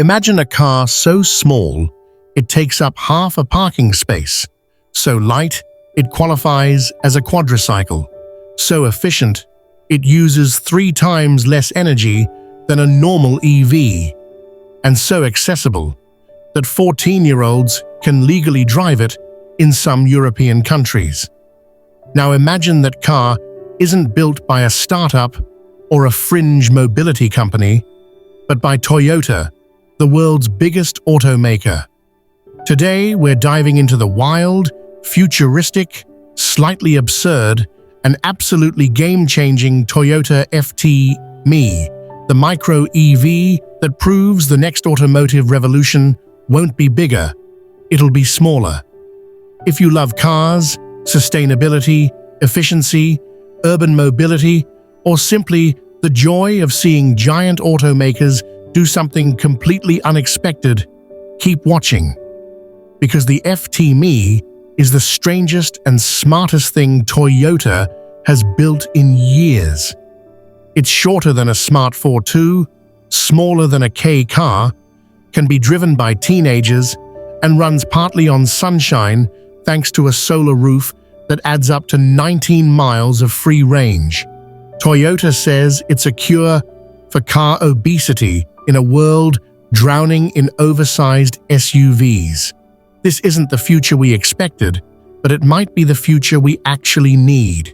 Imagine a car so small, it takes up half a parking space. So light, it qualifies as a quadricycle. So efficient, it uses 3 times less energy than a normal EV. And so accessible that 14-year-olds can legally drive it in some European countries. Now imagine that car isn't built by a startup or a fringe mobility company, but by Toyota, the world's biggest automaker. Today, we're diving into the wild, futuristic, slightly absurd, and absolutely game-changing Toyota FT-Me, the micro EV that proves the next automotive revolution won't be bigger, it'll be smaller. If you love cars, sustainability, efficiency, urban mobility, or simply the joy of seeing giant automakers do something completely unexpected, keep watching. Because the FT-Me is the strangest and smartest thing Toyota has built in years. It's shorter than a Smart 4.2, smaller than a K car, can be driven by teenagers, and runs partly on sunshine thanks to a solar roof that adds up to 19 miles of free range. Toyota says it's a cure for car obesity in a world drowning in oversized SUVs. This isn't the future we expected, but it might be the future we actually need.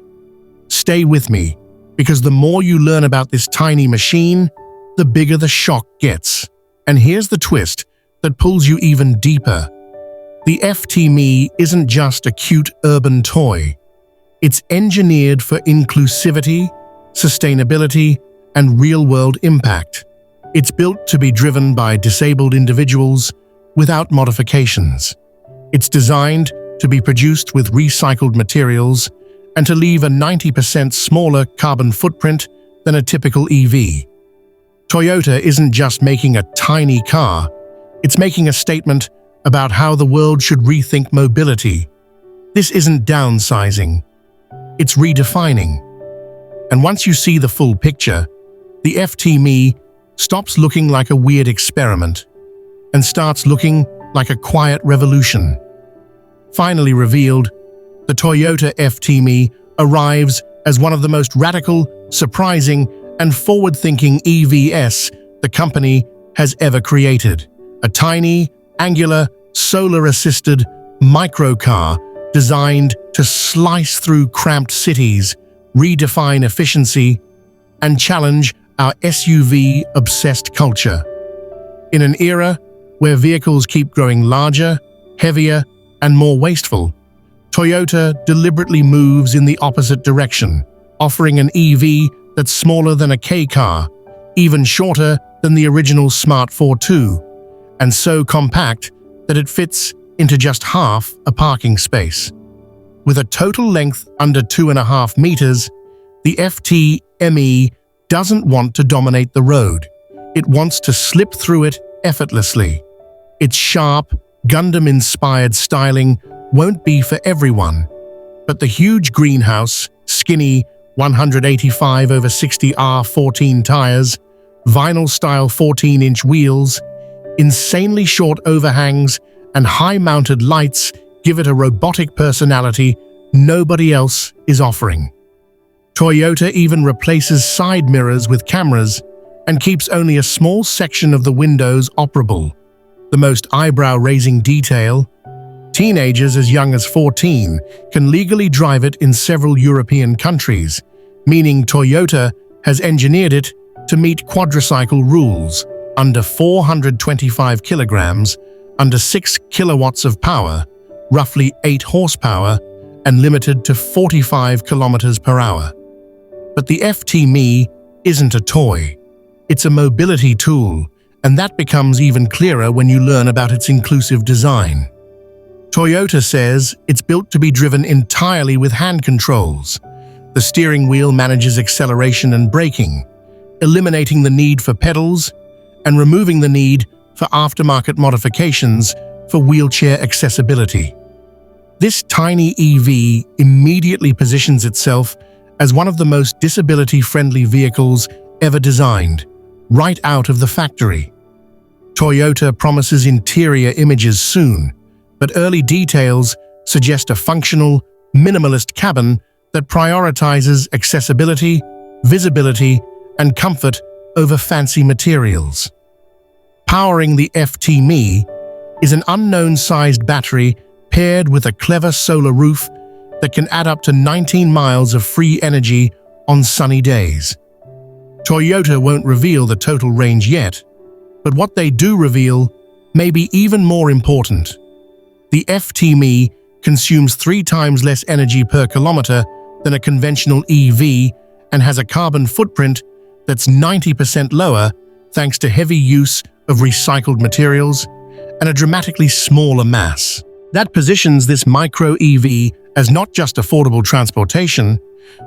Stay with me, because the more you learn about this tiny machine, the bigger the shock gets. And here's the twist that pulls you even deeper. The FT-Me isn't just a cute urban toy. It's engineered for inclusivity, sustainability, and real-world impact. It's built to be driven by disabled individuals without modifications. It's designed to be produced with recycled materials and to leave a 90% smaller carbon footprint than a typical EV. Toyota isn't just making a tiny car, it's making a statement about how the world should rethink mobility. This isn't downsizing, it's redefining. And once you see the full picture, the FT-Me stops looking like a weird experiment and starts looking like a quiet revolution. Finally revealed, the Toyota FT-Me arrives as one of the most radical, surprising, and forward-thinking EVs the company has ever created. A tiny, angular, solar-assisted microcar designed to slice through cramped cities, redefine efficiency, and challenge our SUV-obsessed culture. In an era where vehicles keep growing larger, heavier, and more wasteful, Toyota deliberately moves in the opposite direction, offering an EV that's smaller than a K car, even shorter than the original Smart 4.2, and so compact that it fits into just half a parking space. With a total length under 2.5 meters, the FT-Me doesn't want to dominate the road. It wants to slip through it effortlessly. Its sharp, Gundam-inspired styling won't be for everyone, but the huge greenhouse, skinny 185/60 R14 tires, vinyl-style 14-inch wheels, insanely short overhangs, and high-mounted lights give it a robotic personality nobody else is offering. Toyota even replaces side mirrors with cameras and keeps only a small section of the windows operable. The most eyebrow-raising detail: teenagers as young as 14 can legally drive it in several European countries, meaning Toyota has engineered it to meet quadricycle rules: under 425 kilograms, under 6 kilowatts of power, roughly 8 horsepower, and limited to 45 kilometers per hour. But the FT-Me isn't a toy. It's a mobility tool, and that becomes even clearer when you learn about its inclusive design. Toyota says it's built to be driven entirely with hand controls. The steering wheel manages acceleration and braking, eliminating the need for pedals and removing the need for aftermarket modifications for wheelchair accessibility. This tiny EV immediately positions itself as one of the most disability-friendly vehicles ever designed, right out of the factory. Toyota promises interior images soon, but early details suggest a functional, minimalist cabin that prioritizes accessibility, visibility, and comfort over fancy materials. Powering the FT-Me is an unknown-sized battery paired with a clever solar roof that can add up to 19 miles of free energy on sunny days. Toyota won't reveal the total range yet, but what they do reveal may be even more important. The FT-Me consumes 3 times less energy per kilometer than a conventional EV and has a carbon footprint that's 90% lower thanks to heavy use of recycled materials and a dramatically smaller mass. That positions this micro-EV as not just affordable transportation,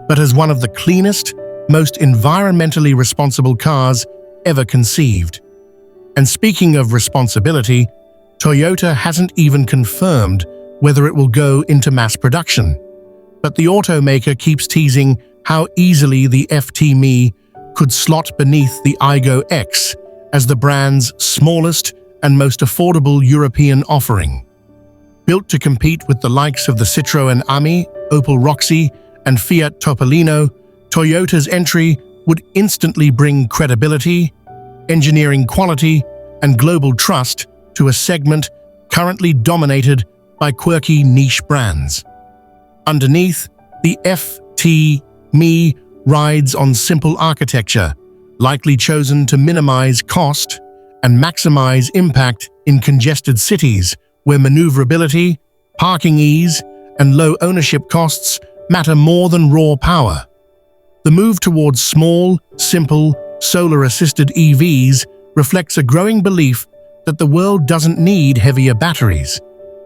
but as one of the cleanest, most environmentally responsible cars ever conceived. And speaking of responsibility, Toyota hasn't even confirmed whether it will go into mass production. But the automaker keeps teasing how easily the FT-Me could slot beneath the Aygo X as the brand's smallest and most affordable European offering. Built to compete with the likes of the Citroën Ami, Opel Roxy, and Fiat Topolino, Toyota's entry would instantly bring credibility, engineering quality, and global trust to a segment currently dominated by quirky niche brands. Underneath, the FT-Me rides on simple architecture, likely chosen to minimize cost and maximize impact in congested cities where maneuverability, parking ease, and low ownership costs matter more than raw power. The move towards small, simple, solar-assisted EVs reflects a growing belief that the world doesn't need heavier batteries.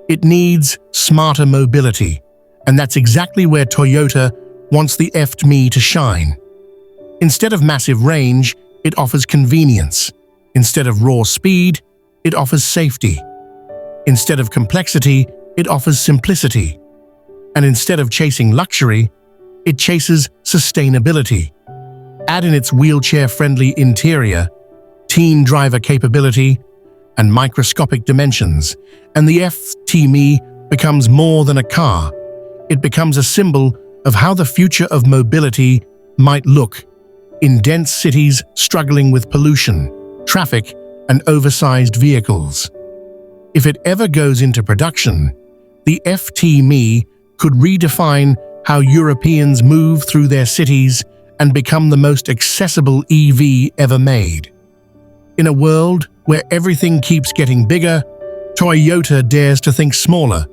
It needs smarter mobility, and that's exactly where Toyota wants the FT-Me to shine. Instead of massive range, it offers convenience. Instead of raw speed, it offers safety. Instead of complexity, it offers simplicity. And instead of chasing luxury, it chases sustainability. Add in its wheelchair-friendly interior, teen driver capability, and microscopic dimensions, and the FT-Me becomes more than a car. It becomes a symbol of how the future of mobility might look in dense cities struggling with pollution, traffic, and oversized vehicles. If it ever goes into production, the FT-Me could redefine how Europeans move through their cities and become the most accessible EV ever made. In a world where everything keeps getting bigger, Toyota dares to think smaller,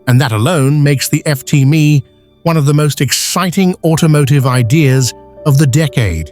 and that alone makes the FT-Me one of the most exciting automotive ideas of the decade.